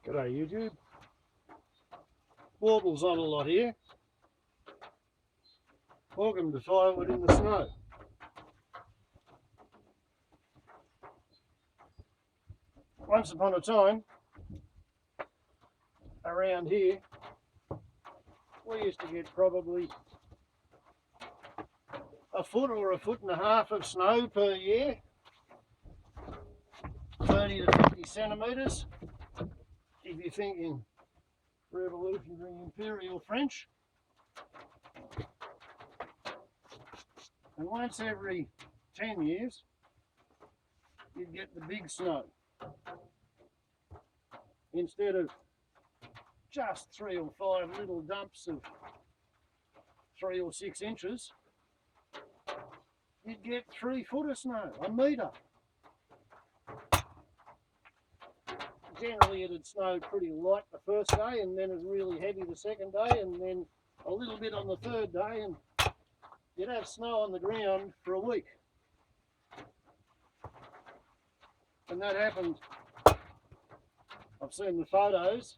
G'day YouTube. Warbles on a lot here. Welcome to Firewood in the Snow. Once upon a time, around here, we used to get probably a foot or a foot and a half of snow per year, 30 to 50 centimetres. If you're thinking revolutionary imperial French. And once every 10 years, you'd get the big snow. Instead of just 3 or 5 little dumps of 3 or 6 inches, you'd get 3 foot of snow, a metre. Generally it'd snow pretty light the first day, and then it's really heavy the second day, and then a little bit on the third day, and you'd have snow on the ground for a week. And that happened, I've seen the photos,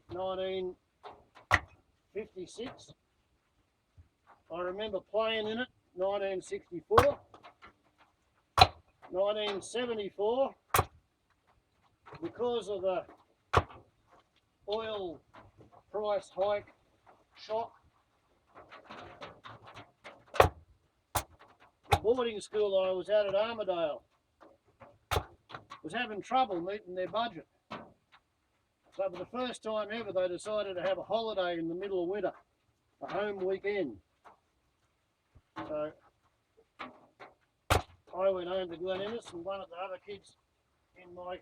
1956. I remember playing in it, 1964, 1974. Because of the oil price hike shock, the boarding school I was at Armidale was having trouble meeting their budget. So for the first time ever, they decided to have a holiday in the middle of winter, a home weekend. So I went home to Glen Innes, and one of the other kids in my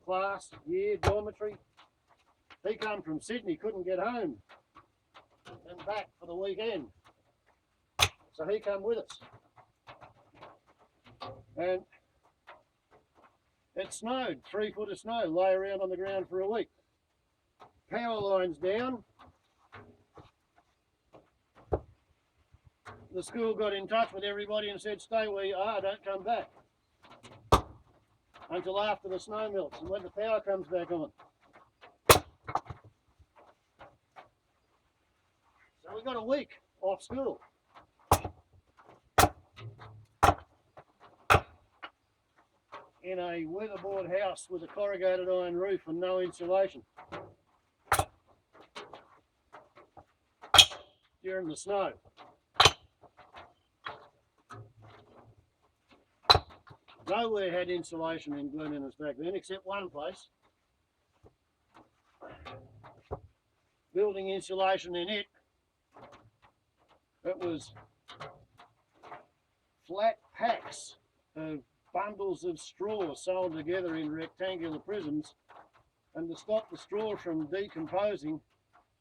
class, year, dormitory, he come from Sydney, couldn't get home and back for the weekend. So he come with us. And it snowed, 3 foot of snow, lay around on the ground for a week. Power lines down. The school got in touch with everybody and said, stay where you are, don't come back until after the snow melts and when the power comes back on. So we got a week off school. In a weatherboard house with a corrugated iron roof and no insulation during the snow. Nowhere had insulation in Glen Innes back then, except one place. Building insulation in it, it was flat packs of bundles of straw sold together in rectangular prisms, and to stop the straw from decomposing,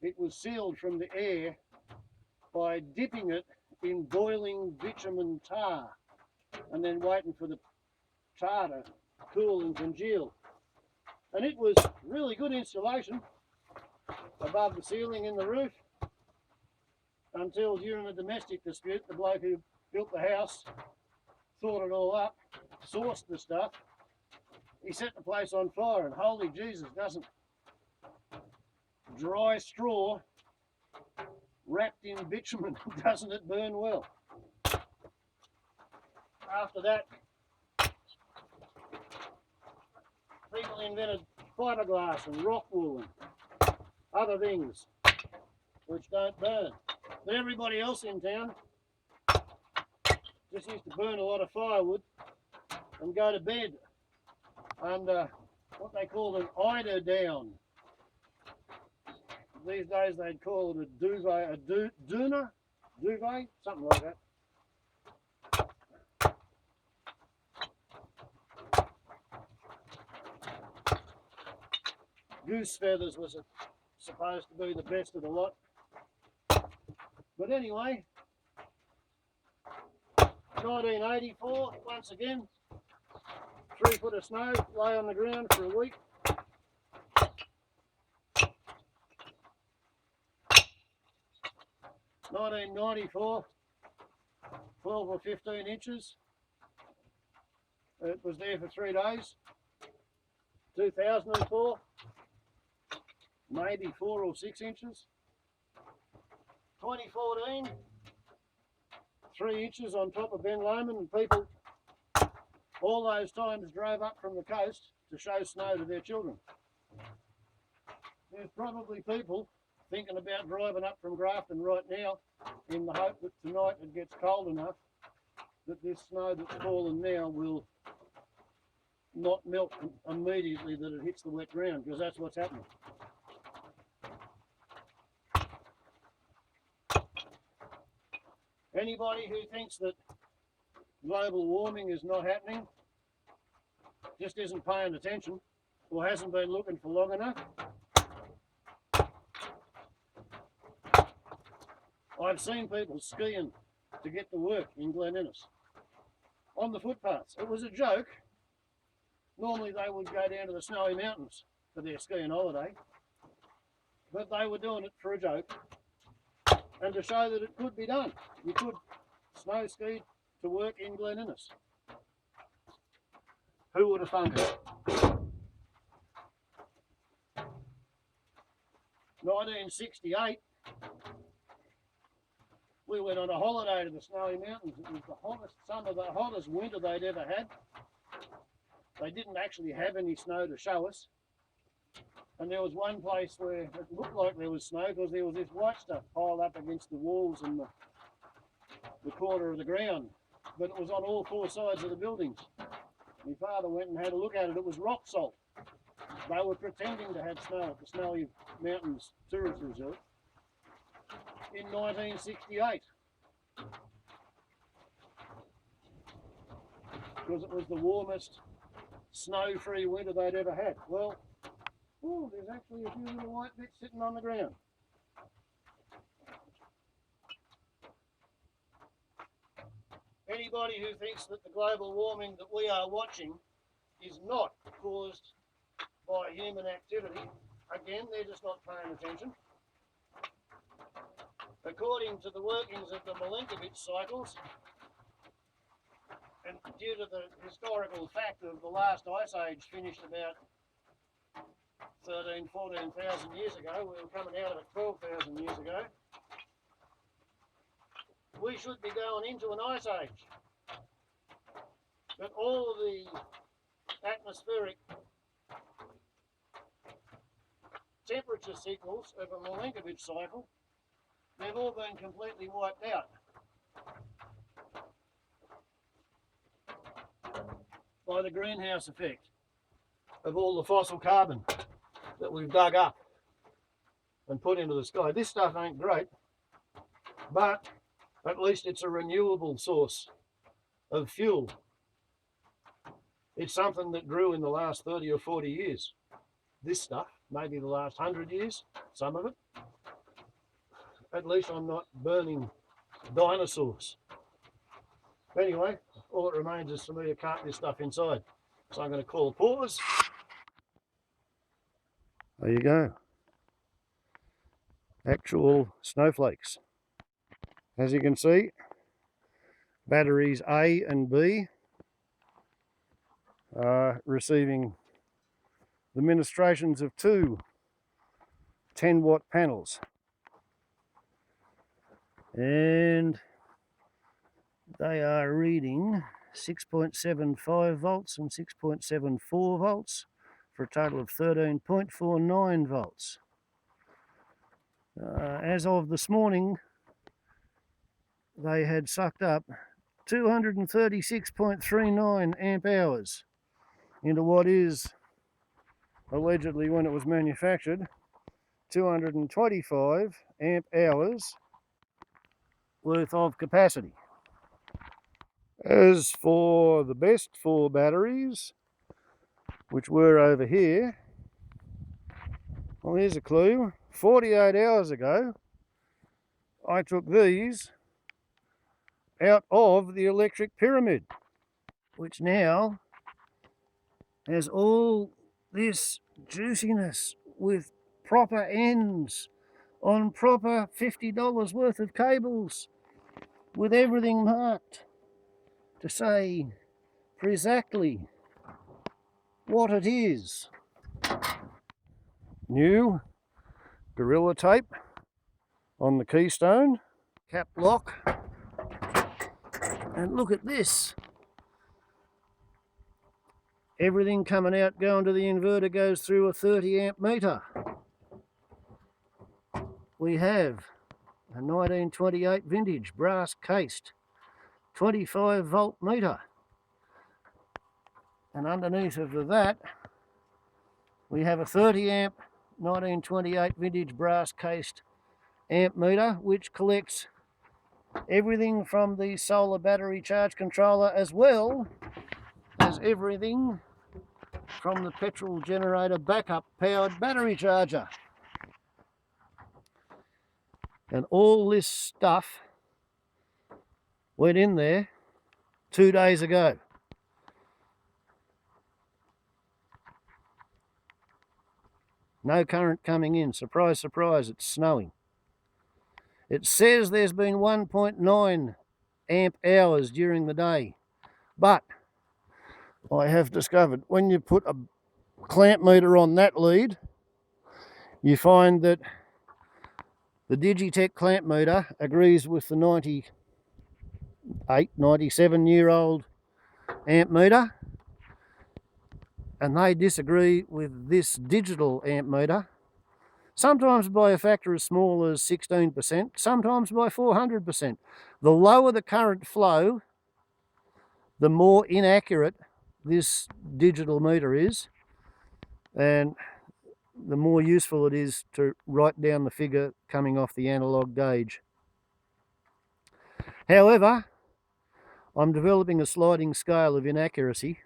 it was sealed from the air by dipping it in boiling bitumen tar and then waiting for the tar to cool and congeal. And it was really good insulation above the ceiling in the roof, until during a domestic dispute, the bloke who built the house thought it all up, sourced the stuff, he set the place on fire, and holy Jesus, doesn't dry straw wrapped in bitumen, doesn't it burn well? After that, people invented fiberglass and rock wool and other things which don't burn. But everybody else in town just used to burn a lot of firewood and go to bed under what they called an eider down. These days they'd call it a duvet, duvet, something like that. Goose feathers was supposed to be the best of the lot. But anyway, 1984, once again, 3 foot of snow, lay on the ground for a week. (1994), 12 or 15 inches. It was there for 3 days. 2004, maybe 4 or 6 inches. 2014, 3 inches on top of Ben Lomond, and people all those times drove up from the coast to show snow to their children. There's probably people thinking about driving up from Grafton right now in the hope that tonight it gets cold enough that this snow that's fallen now will not melt immediately that it hits the wet ground, because that's what's happening. Anybody who thinks that global warming is not happening just isn't paying attention or hasn't been looking for long enough. I've seen people skiing to get to work in Glen Innes on the footpaths. It was a joke. Normally they would go down to the Snowy Mountains for their skiing holiday, but they were doing it for a joke and to show that it could be done. You could snow ski to work in Glen Innes. Who would have thunk it? 1968, we went on a holiday to the Snowy Mountains. It was the hottest summer, the hottest winter they'd ever had. They didn't actually have any snow to show us. And there was one place where it looked like there was snow because there was this white stuff piled up against the walls and the corner of the ground. But it was on all 4 sides of the buildings. My father went and had a look at it. It was rock salt. They were pretending to have snow at the Snowy Mountains Tourist Resort in 1968. Because it was the warmest snow-free winter they'd ever had. Well, there's actually a few little white bits sitting on the ground. Anybody who thinks that the global warming that we are watching is not caused by human activity, again, they're just not paying attention. According to the workings of the Milankovitch cycles, and due to the historical fact of the last ice age finished about 13,000, 14,000 years ago, we were coming out of it 12,000 years ago, we should be going into an ice age. But all the atmospheric temperature signals of a Milankovitch cycle, they've all been completely wiped out by the greenhouse effect of all the fossil carbon that we've dug up and put into the sky. This stuff ain't great, but at least it's a renewable source of fuel. It's something that grew in the last 30 or 40 years. This stuff, maybe the last 100 years, some of it. At least I'm not burning dinosaurs. Anyway, all that remains is for me to cart this stuff inside. So I'm going to call a pause. There you go. Actual snowflakes. As you can see, batteries A and B are receiving the ministrations of 2 10-watt panels. And they are reading 6.75 volts and 6.74 volts for a total of 13.49 volts. As of this morning, they had sucked up 236.39 amp hours into what is, allegedly when it was manufactured, 225 amp hours worth of capacity. As for the best 4 batteries, which were over here, well, here's a clue. 48 hours ago, I took these out of the electric pyramid, which now has all this juiciness with proper ends on proper $50 worth of cables with everything marked to say exactly what it is. new Gorilla tape on the keystone, cap lock, and look at this. Everything coming out going to the inverter goes through a 30 amp meter. We have a 1928 vintage brass cased 25 volt meter, and underneath of that we have a 30 amp 1928 vintage brass cased amp meter, which collects everything from the solar battery charge controller as well as everything from the petrol generator backup powered battery charger. And all this stuff went in there 2 days ago. No current coming in. Surprise, surprise, it's snowing. It says there's been 1.9 amp hours during the day, but I have discovered when you put a clamp meter on that lead, you find that the Digitech clamp meter agrees with the 98, 97-year-old amp meter, and they disagree with this digital amp meter, sometimes by a factor as small as 16%, sometimes by 400%. The lower the current flow, the more inaccurate this digital meter is, and the more useful it is to write down the figure coming off the analog gauge. However, I'm developing a sliding scale of inaccuracy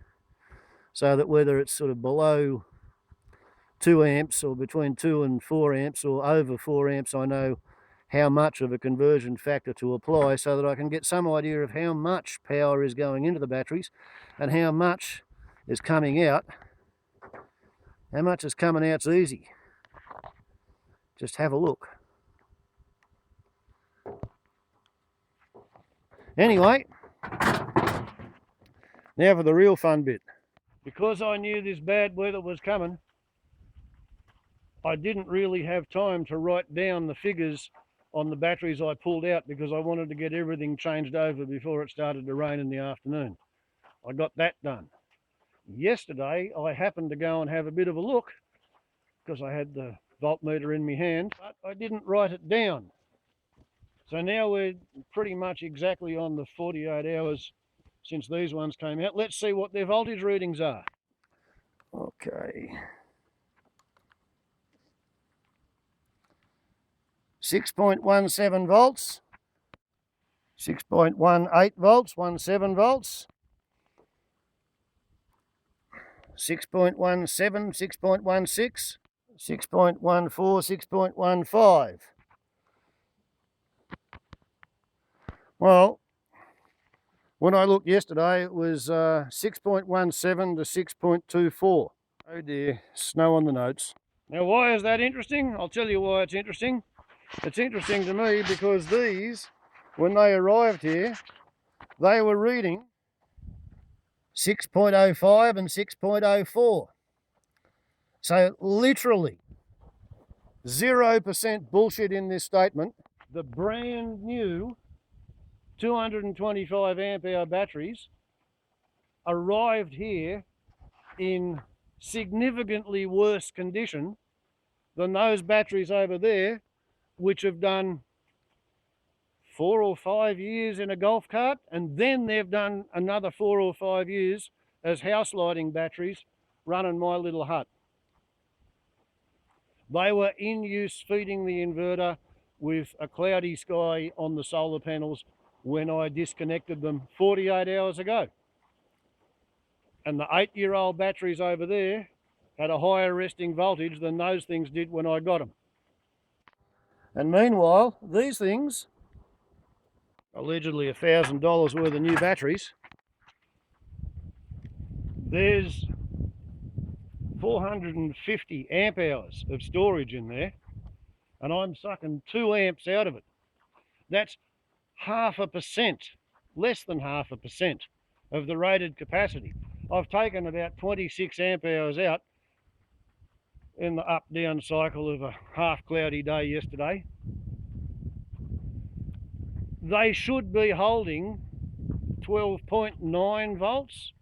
so that whether it's sort of below 2 amps or between 2 and 4 amps or over 4 amps, I know how much of a conversion factor to apply so that I can get some idea of how much power is going into the batteries and how much is coming out. How much is coming out's easy. Just have a look. Anyway, now for the real fun bit. Because I knew this bad weather was coming, I didn't really have time to write down the figures on the batteries I pulled out because I wanted to get everything changed over before it started to rain in the afternoon. I got that done. Yesterday, I happened to go and have a bit of a look because I had the voltmeter in my hand, but I didn't write it down. So now we're pretty much exactly on the 48 hours since these ones came out. Let's see what their voltage readings are. Okay. 6.17 volts, 6.18 volts, 17 volts, 6.17, 6.16, 6.14, 6.15. Well, when I looked yesterday, it was 6.17 to 6.24. Oh dear, snow on the notes. Now, why is that interesting? I'll tell you why it's interesting. It's interesting to me because these, when they arrived here, they were reading 6.05 and 6.04. So literally 0% bullshit in this statement. The brand new 225 amp hour batteries arrived here in significantly worse condition than those batteries over there, which have done 4 or 5 years in a golf cart, and then they've done another 4 or 5 years as house lighting batteries running my little hut. They were in use feeding the inverter with a cloudy sky on the solar panels when I disconnected them 48 hours ago. And the 8-year-old batteries over there had a higher resting voltage than those things did when I got them. And meanwhile, these things, allegedly $1,000 worth of new batteries, there's 450 amp hours of storage in there, and I'm sucking 2 amps out of it. That's 0.5%, less than 0.5% of the rated capacity. I've taken about 26 amp hours out in the up-down cycle of a half cloudy day yesterday. They should be holding 12.9 volts.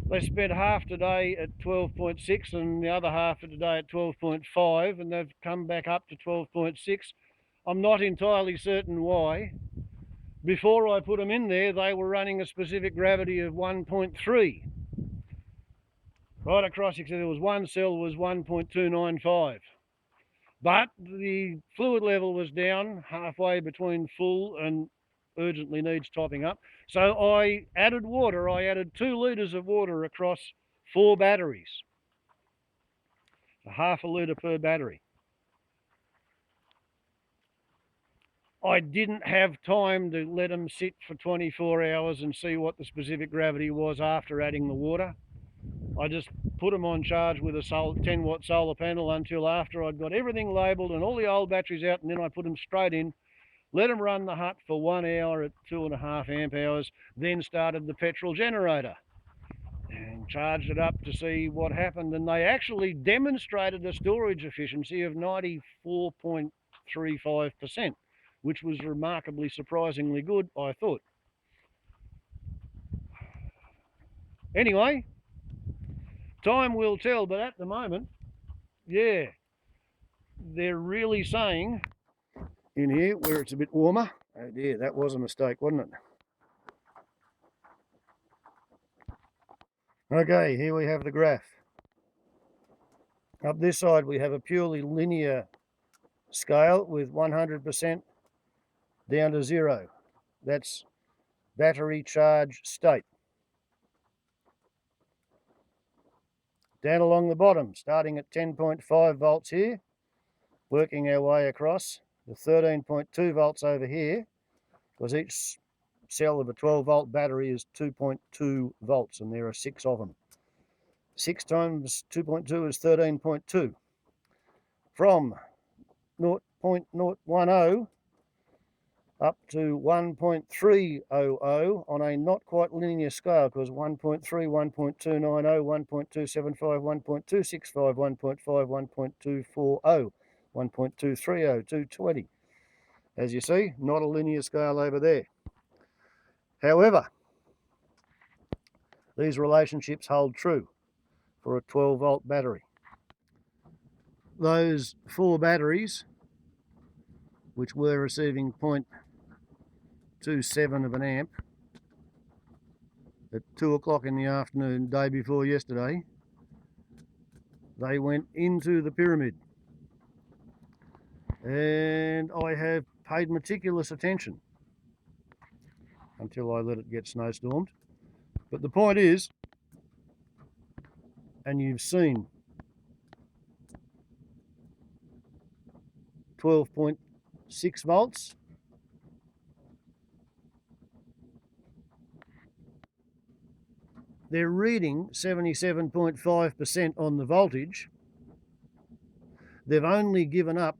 They spent half today at 12.6 and the other half of today at 12.5, and they've come back up to 12.6. I'm not entirely certain why. Before I put them in there, they were running a specific gravity of 1.3. Right across, except there was one cell was 1.295. But the fluid level was down halfway between full and urgently needs topping up. So I added water. I added 2 litres of water across 4 batteries. So half a litre per battery. I didn't have time to let them sit for 24 hours and see what the specific gravity was after adding the water. I just put them on charge with a 10-watt solar panel until after I'd got everything labelled and all the old batteries out, and then I put them straight in, let them run the hut for 1 hour at 2.5 amp hours, then started the petrol generator and charged it up to see what happened. And they actually demonstrated a storage efficiency of 94.35%, which was remarkably surprisingly good, I thought. Anyway, time will tell, but at the moment, yeah, they're really saying in here where it's a bit warmer. Oh dear, that was a mistake, wasn't it? Okay, here we have the graph. Up this side we have a purely linear scale with 100% down to 0. That's battery charge state. Down along the bottom, starting at 10.5 volts here, working our way across the 13.2 volts over here, because each cell of a 12 volt battery is 2.2 volts and there are 6 of them. 6 times 2.2 is 13.2. From 0.010 up to 1.300 on a not quite linear scale, because 1.3, 1.290, 1.275, 1.265, 1.5, 1.240, 1.230, 220. As you see, not a linear scale over there. However, these relationships hold true for a 12 volt battery. Those 4 batteries, which were receiving 0.27 of an amp at 2 o'clock in the afternoon, day before yesterday, they went into the pyramid. And I have paid meticulous attention until I let it get snowstormed. But the point is, and you've seen 12.6 volts, they're reading 77.5% on the voltage. They've only given up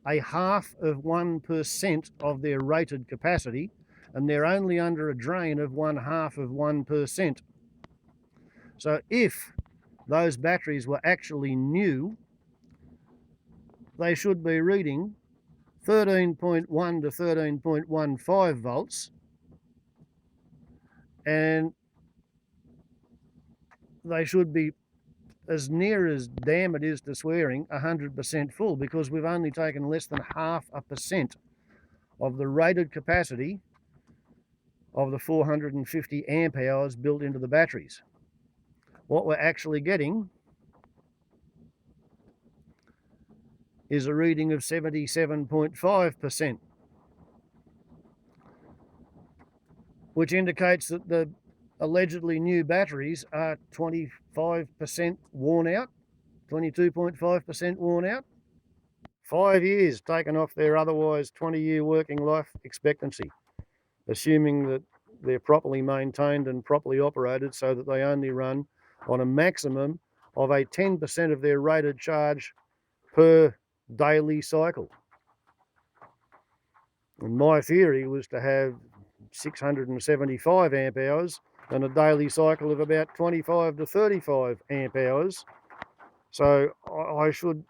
a 0.5% of their rated capacity, and they're only under a drain of 0.5%. So if those batteries were actually new, they should be reading 13.1 to 13.15 volts, and they should be, as near as damn it is to swearing, 100% full, because we've only taken less than 0.5% of the rated capacity of the 450 amp hours built into the batteries. What we're actually getting is a reading of 77.5%, which indicates that the allegedly new batteries are 25% worn out, 22.5% worn out. 5 years taken off their otherwise 20-year working life expectancy, assuming that they're properly maintained and properly operated so that they only run on a maximum of a 10% of their rated charge per daily cycle. And my theory was to have 675 amp hours and a daily cycle of about 25 to 35 amp hours, So I should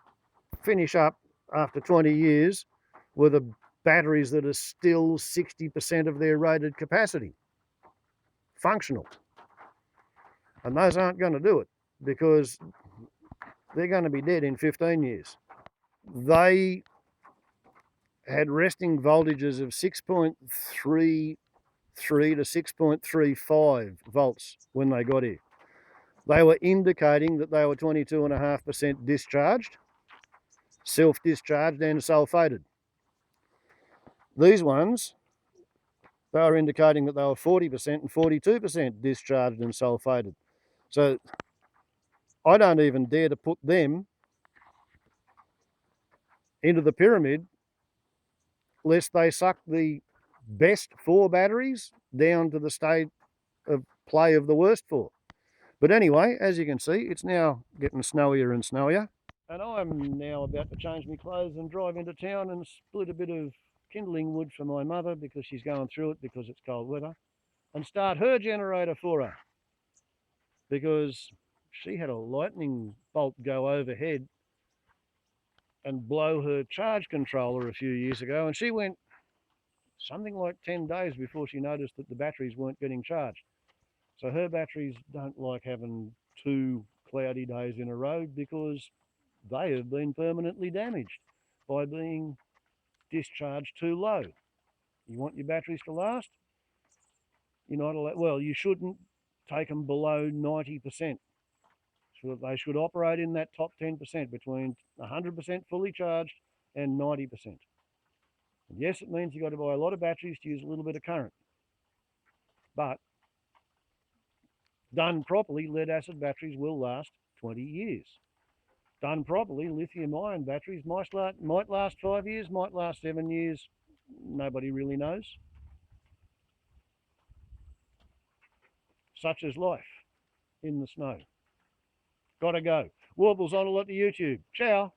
finish up after 20 years with batteries that are still 60% of their rated capacity, functional. And those aren't going to do it because they're going to be dead in 15 years. They had resting voltages of 6.33 to 6.35 volts when they got here. They were indicating that they were 22.5% discharged, self-discharged and sulfated. These ones, they were indicating that they were 40% and 42% discharged and sulfated. So I don't even dare to put them into the pyramid lest they suck the best 4 batteries down to the state of play of the worst 4. But anyway, as you can see, it's now getting snowier and snowier. And I'm now about to change my clothes and drive into town and split a bit of kindling wood for my mother because she's going through it because it's cold weather, and start her generator for her because she had a lightning bolt go overhead and blow her charge controller a few years ago, and she went something like 10 days before she noticed that the batteries weren't getting charged. So her batteries don't like having 2 cloudy days in a row because they have been permanently damaged by being discharged too low. You want your batteries to last? You're not allowed, well, you shouldn't take them below 90%. So they should operate in that top 10% between 100% fully charged and 90%. And yes, it means you've got to buy a lot of batteries to use a little bit of current. But done properly, lead acid batteries will last 20 years. Done properly, lithium-ion batteries might last 5 years, might last 7 years. Nobody really knows. Such is life in the snow. Gotta go. Warbles on a lot to YouTube. Ciao.